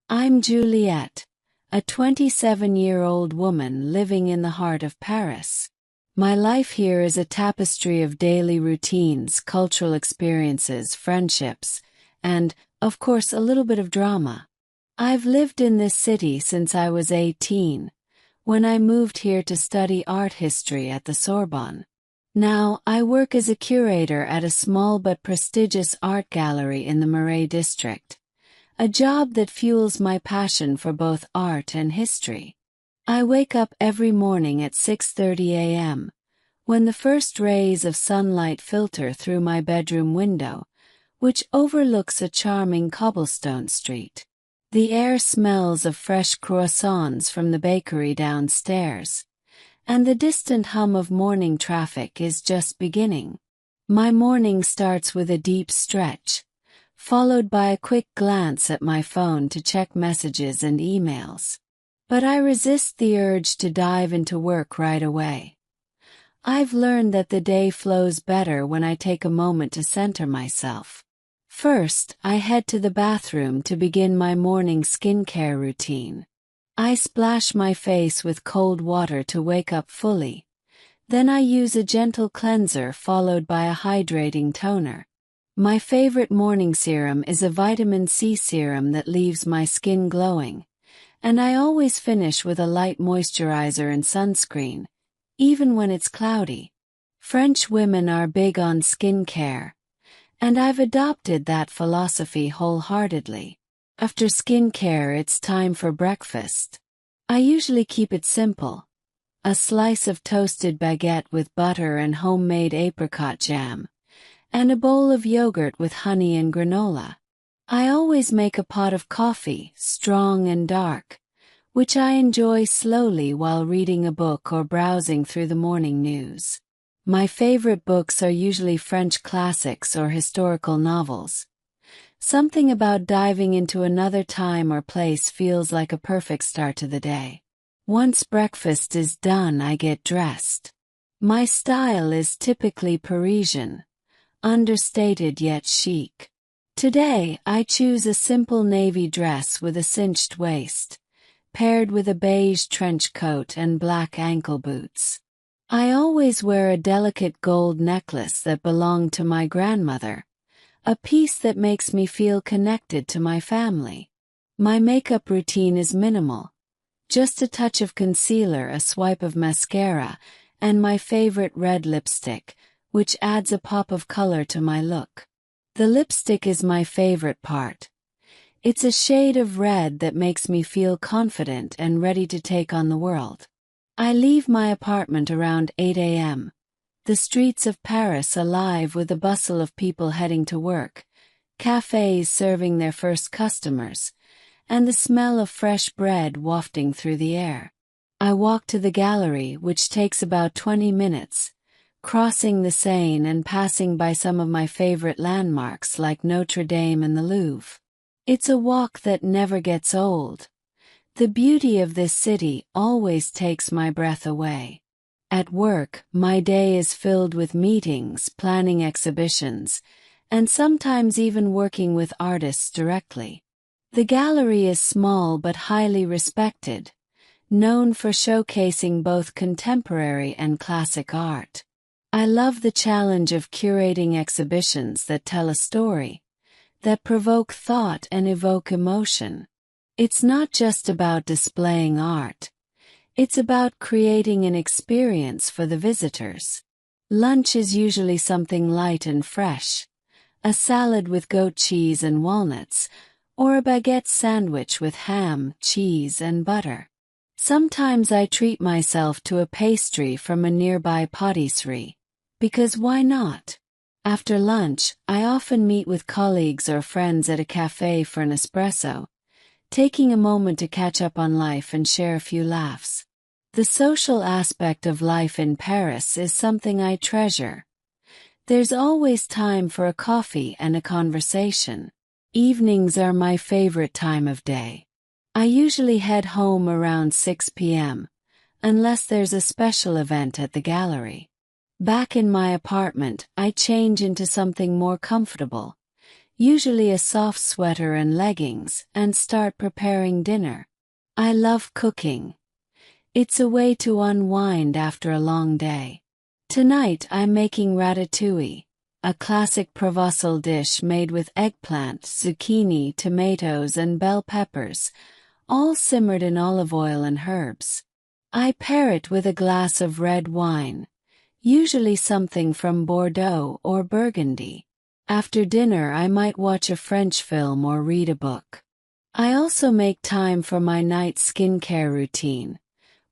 I'm Juliette, a 27-year-old woman living in the heart of Paris. My life here is a tapestry of daily routines, cultural experiences, friendships, and, of course, a little bit of drama. I've lived in this city since I was 18, when I moved here to study art history at the Sorbonne. Now, I work as a curator at a small but prestigious art gallery in the Marais district, a job that fuels my passion for both art and history. I wake up every morning at 6:30 a.m., when the first rays of sunlight filter through my bedroom window, which overlooks a charming cobblestone street. The air smells of fresh croissants from the bakery downstairs, and the distant hum of morning traffic is just beginning. My morning starts with a deep stretch, followed by a quick glance at my phone to check messages and emails. But I resist the urge to dive into work right away. I've learned that the day flows better when I take a moment to center myself. First, I head to the bathroom to begin my morning skincare routine. I splash my face with cold water to wake up fully. Then I use a gentle cleanser followed by a hydrating toner. My favorite morning serum is a vitamin C serum that leaves my skin glowing, and I always finish with a light moisturizer and sunscreen, even when it's cloudy. French women are big on skincare, and I've adopted that philosophy wholeheartedly. After skincare, it's time for breakfast. I usually keep it simple: a slice of toasted baguette with butter and homemade apricot jam, and a bowl of yogurt with honey and granola. I always make a pot of coffee, strong and dark, which I enjoy slowly while reading a book or browsing through the morning news. My favorite books are usually French classics or historical novels. Something about diving into another time or place feels like a perfect start to the day. Once breakfast is done, I get dressed. My style is typically Parisian, understated yet chic. Today, I choose a simple navy dress with a cinched waist, paired with a beige trench coat and black ankle boots. I always wear a delicate gold necklace that belonged to my grandmother, a piece that makes me feel connected to my family. My makeup routine is minimal: just a touch of concealer, a swipe of mascara, and my favorite red lipstick, which adds a pop of color to my look. The lipstick is my favorite part. It's a shade of red that makes me feel confident and ready to take on the world. I leave my apartment around 8 a.m., the streets of Paris alive with the bustle of people heading to work, cafes serving their first customers, and the smell of fresh bread wafting through the air. I walk to the gallery, which takes about 20 minutes, crossing the Seine and passing by some of my favorite landmarks like Notre Dame and the Louvre. It's a walk that never gets old. The beauty of this city always takes my breath away. At work, my day is filled with meetings, planning exhibitions, and sometimes even working with artists directly. The gallery is small but highly respected, known for showcasing both contemporary and classic art. I love the challenge of curating exhibitions that tell a story, that provoke thought and evoke emotion. It's not just about displaying art. It's about creating an experience for the visitors. Lunch is usually something light and fresh: a salad with goat cheese and walnuts, or a baguette sandwich with ham, cheese, and butter. Sometimes I treat myself to a pastry from a nearby pâtisserie, because why not? After lunch, I often meet with colleagues or friends at a cafe for an espresso, taking a moment to catch up on life and share a few laughs. The social aspect of life in Paris is something I treasure. There's always time for a coffee and a conversation. Evenings are my favorite time of day. I usually head home around 6 p.m., unless there's a special event at the gallery. Back in my apartment, I change into something more comfortable, usually a soft sweater and leggings, and start preparing dinner. I love cooking. It's a way to unwind after a long day. Tonight I'm making ratatouille, a classic Provençal dish made with eggplant, zucchini, tomatoes, and bell peppers, all simmered in olive oil and herbs. I pair it with a glass of red wine, usually something from Bordeaux or Burgundy. After dinner I might watch a French film or read a book. I also make time for my night skincare routine,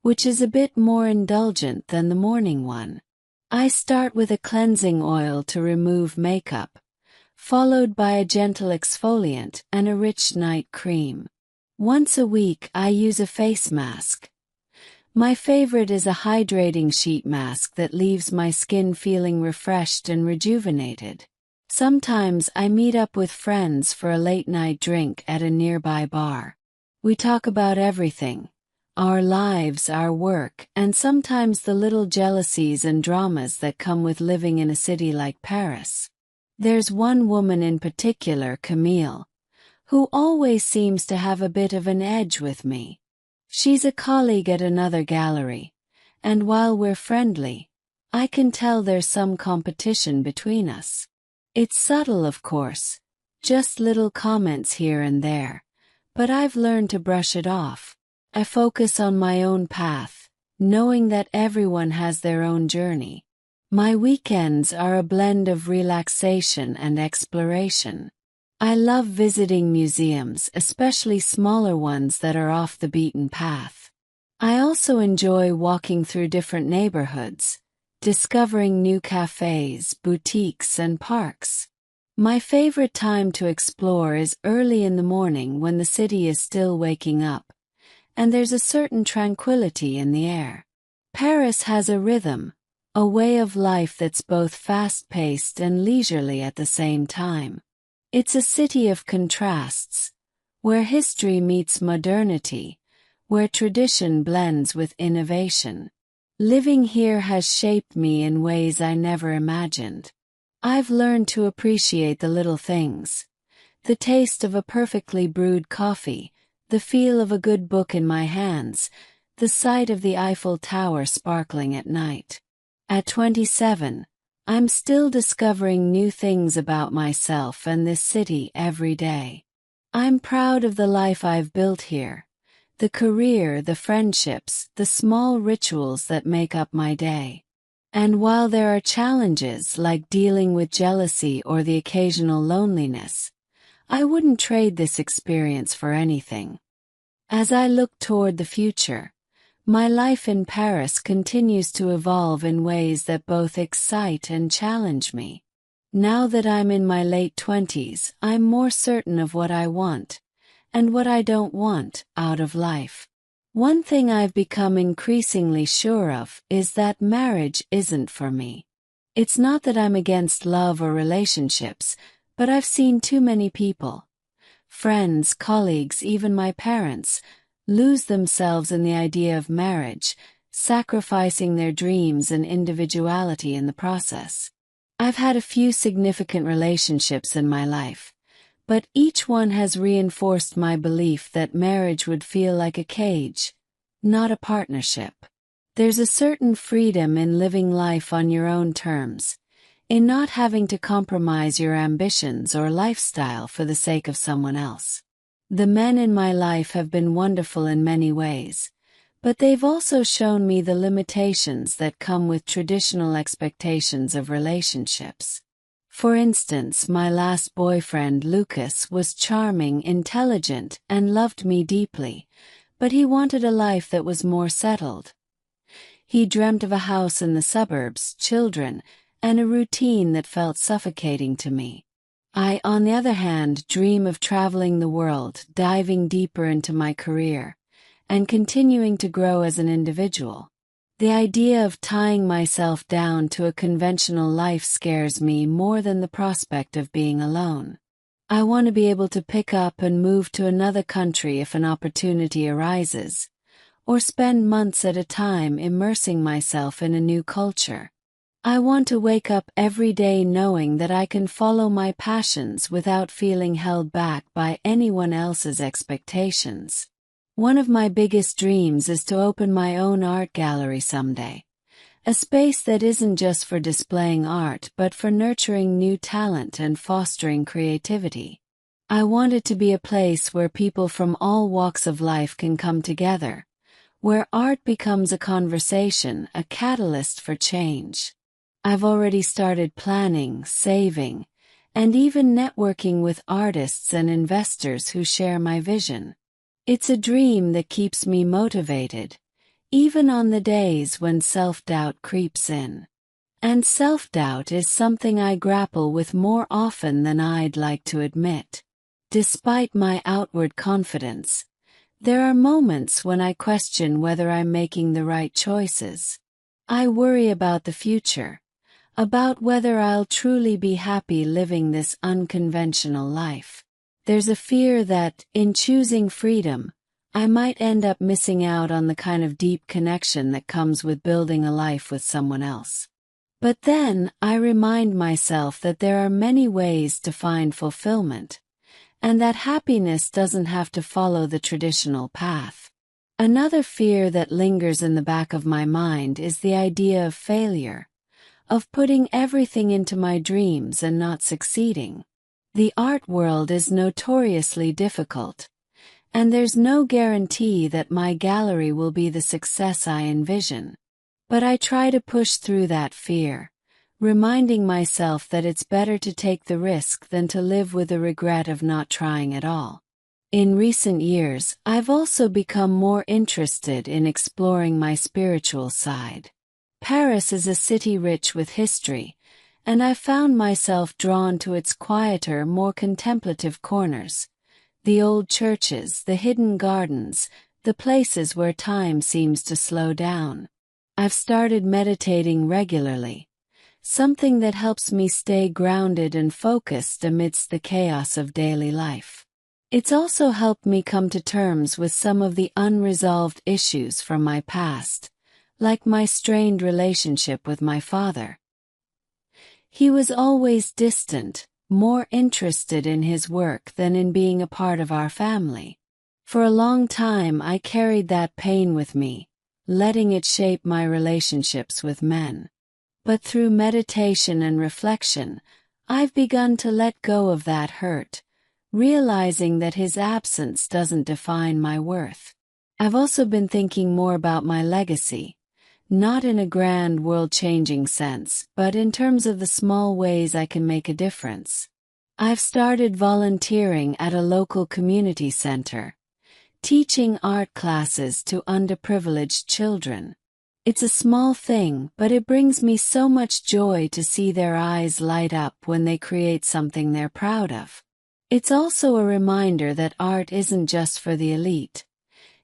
which is a bit more indulgent than the morning one. I start with a cleansing oil to remove makeup, followed by a gentle exfoliant and a rich night cream. Once a week I use a face mask. My favorite is a hydrating sheet mask that leaves my skin feeling refreshed and rejuvenated. Sometimes I meet up with friends for a late-night drink at a nearby bar. We talk about everything: our lives, our work, and sometimes the little jealousies and dramas that come with living in a city like Paris. There's one woman in particular, Camille, who always seems to have a bit of an edge with me. She's a colleague at another gallery, and while we're friendly, I can tell there's some competition between us. It's subtle, of course, just little comments here and there, but I've learned to brush it off. I focus on my own path, knowing that everyone has their own journey. My weekends are a blend of relaxation and exploration. I love visiting museums, especially smaller ones that are off the beaten path. I also enjoy walking through different neighborhoods, discovering new cafes, boutiques, and parks. My favorite time to explore is early in the morning when the city is still waking up, and there's a certain tranquility in the air. Paris has a rhythm, a way of life that's both fast-paced and leisurely at the same time. It's a city of contrasts, where history meets modernity, where tradition blends with innovation. Living here has shaped me in ways I never imagined. I've learned to appreciate the little things: the taste of a perfectly brewed coffee, the feel of a good book in my hands, the sight of the Eiffel Tower sparkling at night. At 27, I'm still discovering new things about myself and this city every day. I'm proud of the life I've built here, the career, the friendships, the small rituals that make up my day. And while there are challenges like dealing with jealousy or the occasional loneliness, I wouldn't trade this experience for anything. As I look toward the future, my life in Paris continues to evolve in ways that both excite and challenge me. Now that I'm in my late 20s, I'm more certain of what I want, and what I don't want, out of life. One thing I've become increasingly sure of is that marriage isn't for me. It's not that I'm against love or relationships, but I've seen too many people, friends, colleagues, even my parents, lose themselves in the idea of marriage, sacrificing their dreams and individuality in the process. I've had a few significant relationships in my life, but each one has reinforced my belief that marriage would feel like a cage, not a partnership. There's a certain freedom in living life on your own terms, in not having to compromise your ambitions or lifestyle for the sake of someone else. The men in my life have been wonderful in many ways, but they've also shown me the limitations that come with traditional expectations of relationships. For instance, my last boyfriend, Lucas, was charming, intelligent, and loved me deeply, but he wanted a life that was more settled. He dreamt of a house in the suburbs, children, and a routine that felt suffocating to me. I, on the other hand, dream of traveling the world, diving deeper into my career, and continuing to grow as an individual. The idea of tying myself down to a conventional life scares me more than the prospect of being alone. I want to be able to pick up and move to another country if an opportunity arises, or spend months at a time immersing myself in a new culture. I want to wake up every day knowing that I can follow my passions without feeling held back by anyone else's expectations. One of my biggest dreams is to open my own art gallery someday. A space that isn't just for displaying art but for nurturing new talent and fostering creativity. I want it to be a place where people from all walks of life can come together, where art becomes a conversation, a catalyst for change. I've already started planning, saving, and even networking with artists and investors who share my vision. It's a dream that keeps me motivated, even on the days when self-doubt creeps in. And self-doubt is something I grapple with more often than I'd like to admit. Despite my outward confidence, there are moments when I question whether I'm making the right choices. I worry about the future, about whether I'll truly be happy living this unconventional life. There's a fear that, in choosing freedom, I might end up missing out on the kind of deep connection that comes with building a life with someone else. But then, I remind myself that there are many ways to find fulfillment, and that happiness doesn't have to follow the traditional path. Another fear that lingers in the back of my mind is the idea of failure, of putting everything into my dreams and not succeeding. The art world is notoriously difficult, and there's no guarantee that my gallery will be the success I envision. But I try to push through that fear, reminding myself that it's better to take the risk than to live with the regret of not trying at all. In recent years, I've also become more interested in exploring my spiritual side. Paris is a city rich with history, and I found myself drawn to its quieter, more contemplative corners. The old churches, the hidden gardens, the places where time seems to slow down. I've started meditating regularly, something that helps me stay grounded and focused amidst the chaos of daily life. It's also helped me come to terms with some of the unresolved issues from my past, like my strained relationship with my father. He was always distant, more interested in his work than in being a part of our family. For a long time I carried that pain with me, letting it shape my relationships with men. But through meditation and reflection, I've begun to let go of that hurt, realizing that his absence doesn't define my worth. I've also been thinking more about my legacy, not in a grand world-changing sense, but in terms of the small ways I can make a difference. I've started volunteering at a local community center, teaching art classes to underprivileged children. It's a small thing, but it brings me so much joy to see their eyes light up when they create something they're proud of. It's also a reminder that art isn't just for the elite.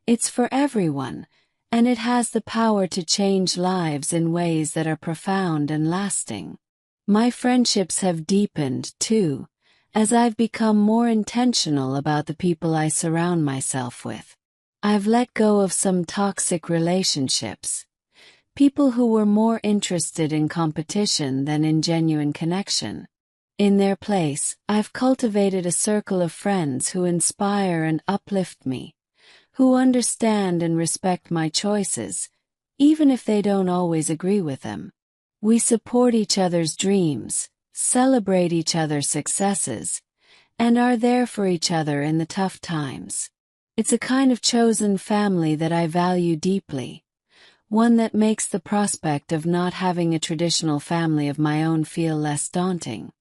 It's for everyone, and it has the power to change lives in ways that are profound and lasting. My friendships have deepened, too, as I've become more intentional about the people I surround myself with. I've let go of some toxic relationships, people who were more interested in competition than in genuine connection. In their place, I've cultivated a circle of friends who inspire and uplift me, who understand and respect my choices, even if they don't always agree with them. We support each other's dreams, celebrate each other's successes, and are there for each other in the tough times. It's a kind of chosen family that I value deeply, one that makes the prospect of not having a traditional family of my own feel less daunting.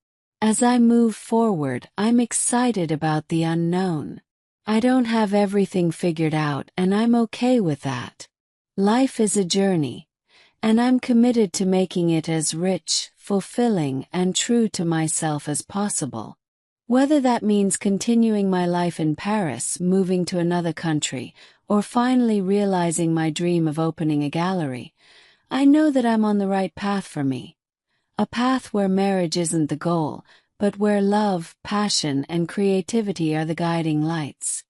As I move forward, I'm excited about the unknown. I don't have everything figured out, and I'm okay with that. Life is a journey, and I'm committed to making it as rich, fulfilling, and true to myself as possible. Whether that means continuing my life in Paris, moving to another country, or finally realizing my dream of opening a gallery, I know that I'm on the right path for me. A path where marriage isn't the goal, but where love, passion, and creativity are the guiding lights.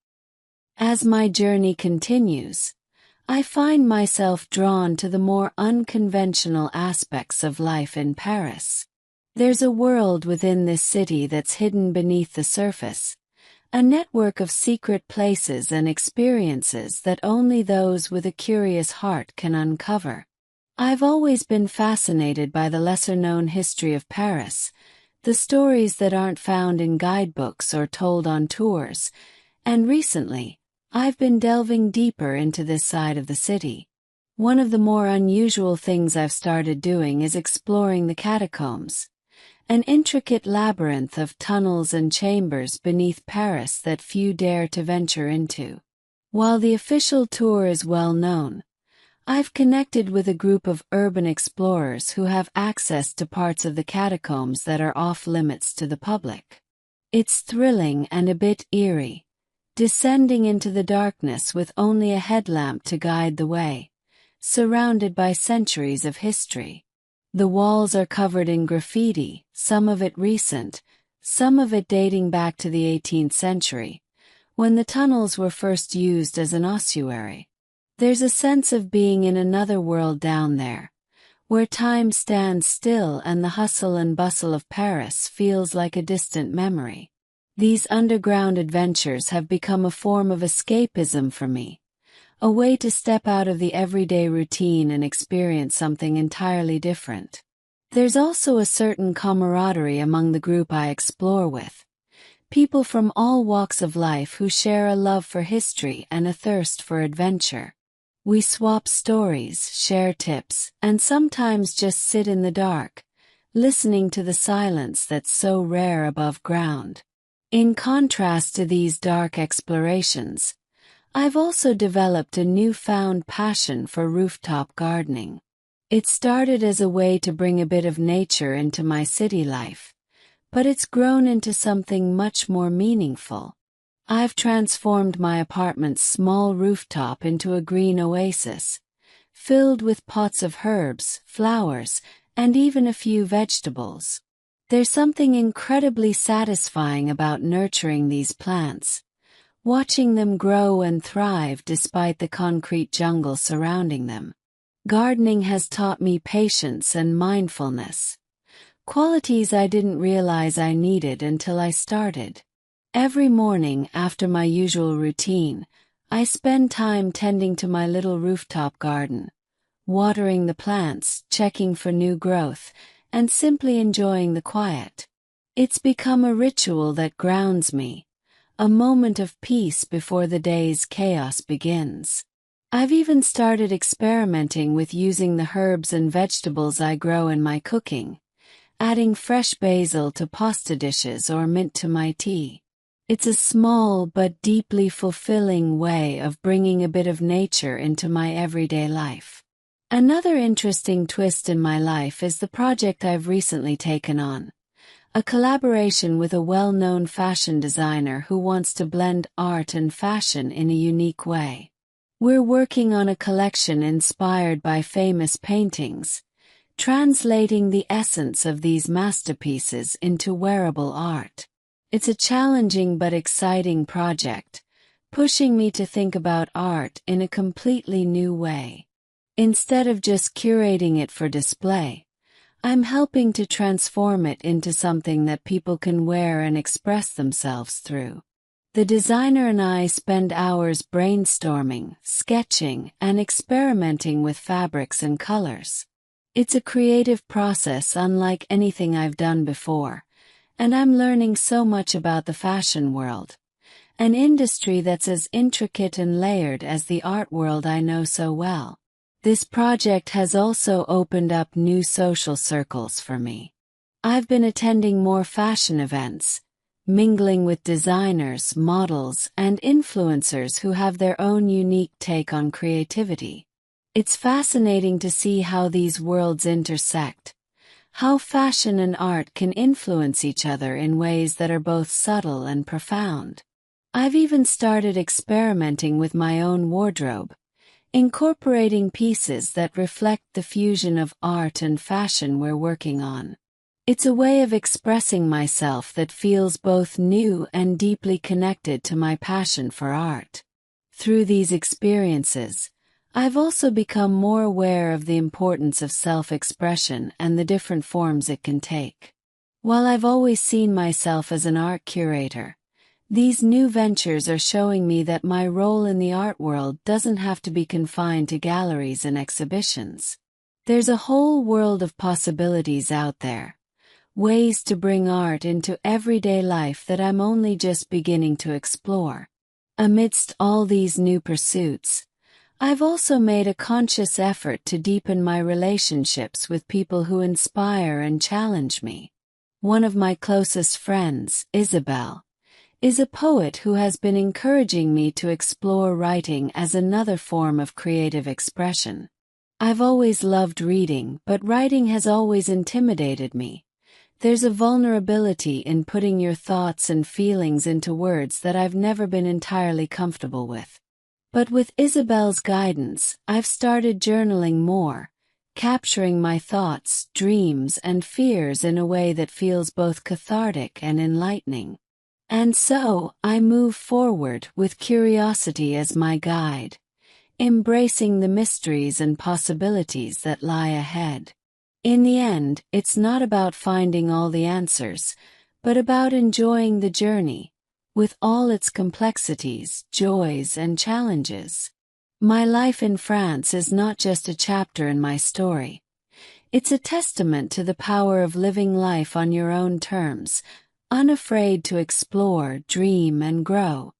As my journey continues, I find myself drawn to the more unconventional aspects of life in Paris. There's a world within this city that's hidden beneath the surface, a network of secret places and experiences that only those with a curious heart can uncover. I've always been fascinated by the lesser-known history of Paris, the stories that aren't found in guidebooks or told on tours, and recently, I've been delving deeper into this side of the city. One of the more unusual things I've started doing is exploring the catacombs, an intricate labyrinth of tunnels and chambers beneath Paris that few dare to venture into. While the official tour is well known, I've connected with a group of urban explorers who have access to parts of the catacombs that are off limits to the public. It's thrilling and a bit eerie, descending into the darkness with only a headlamp to guide the way, surrounded by centuries of history. The walls are covered in graffiti, some of it recent, some of it dating back to the 18th century, when the tunnels were first used as an ossuary. There's a sense of being in another world down there, where time stands still and the hustle and bustle of Paris feels like a distant memory. These underground adventures have become a form of escapism for me, a way to step out of the everyday routine and experience something entirely different. There's also a certain camaraderie among the group I explore with, people from all walks of life who share a love for history and a thirst for adventure. We swap stories, share tips, and sometimes just sit in the dark, listening to the silence that's so rare above ground. In contrast to these dark explorations, I've also developed a newfound passion for rooftop gardening. It started as a way to bring a bit of nature into my city life, but it's grown into something much more meaningful. I've transformed my apartment's small rooftop into a green oasis, filled with pots of herbs, flowers, and even a few vegetables. There's something incredibly satisfying about nurturing these plants, watching them grow and thrive despite the concrete jungle surrounding them. Gardening has taught me patience and mindfulness, qualities I didn't realize I needed until I started. Every morning after my usual routine, I spend time tending to my little rooftop garden, watering the plants, checking for new growth, and simply enjoying the quiet. It's become a ritual that grounds me, a moment of peace before the day's chaos begins. I've even started experimenting with using the herbs and vegetables I grow in my cooking, adding fresh basil to pasta dishes or mint to my tea. It's a small but deeply fulfilling way of bringing a bit of nature into my everyday life. Another interesting twist in my life is the project I've recently taken on, a collaboration with a well-known fashion designer who wants to blend art and fashion in a unique way. We're working on a collection inspired by famous paintings, translating the essence of these masterpieces into wearable art. It's a challenging but exciting project, pushing me to think about art in a completely new way. Instead of just curating it for display, I'm helping to transform it into something that people can wear and express themselves through. The designer and I spend hours brainstorming, sketching, and experimenting with fabrics and colors. It's a creative process unlike anything I've done before, and I'm learning so much about the fashion world, an industry that's as intricate and layered as the art world I know so well. This project has also opened up new social circles for me. I've been attending more fashion events, mingling with designers, models, and influencers who have their own unique take on creativity. It's fascinating to see how these worlds intersect, how fashion and art can influence each other in ways that are both subtle and profound. I've even started experimenting with my own wardrobe, incorporating pieces that reflect the fusion of art and fashion we're working on. It's a way of expressing myself that feels both new and deeply connected to my passion for art. Through these experiences, I've also become more aware of the importance of self-expression and the different forms it can take. While I've always seen myself as an art curator, these new ventures are showing me that my role in the art world doesn't have to be confined to galleries and exhibitions. There's a whole world of possibilities out there, ways to bring art into everyday life that I'm only just beginning to explore. Amidst all these new pursuits, I've also made a conscious effort to deepen my relationships with people who inspire and challenge me. One of my closest friends, Isabel, is a poet who has been encouraging me to explore writing as another form of creative expression. I've always loved reading, but writing has always intimidated me. There's a vulnerability in putting your thoughts and feelings into words that I've never been entirely comfortable with. But with Isabel's guidance, I've started journaling more, capturing my thoughts, dreams, and fears in a way that feels both cathartic and enlightening. And so, I move forward with curiosity as my guide, embracing the mysteries and possibilities that lie ahead. In the end, it's not about finding all the answers, but about enjoying the journey, with all its complexities, joys, and challenges. My life in France is not just a chapter in my story. It's a testament to the power of living life on your own terms, unafraid to explore, dream, and grow.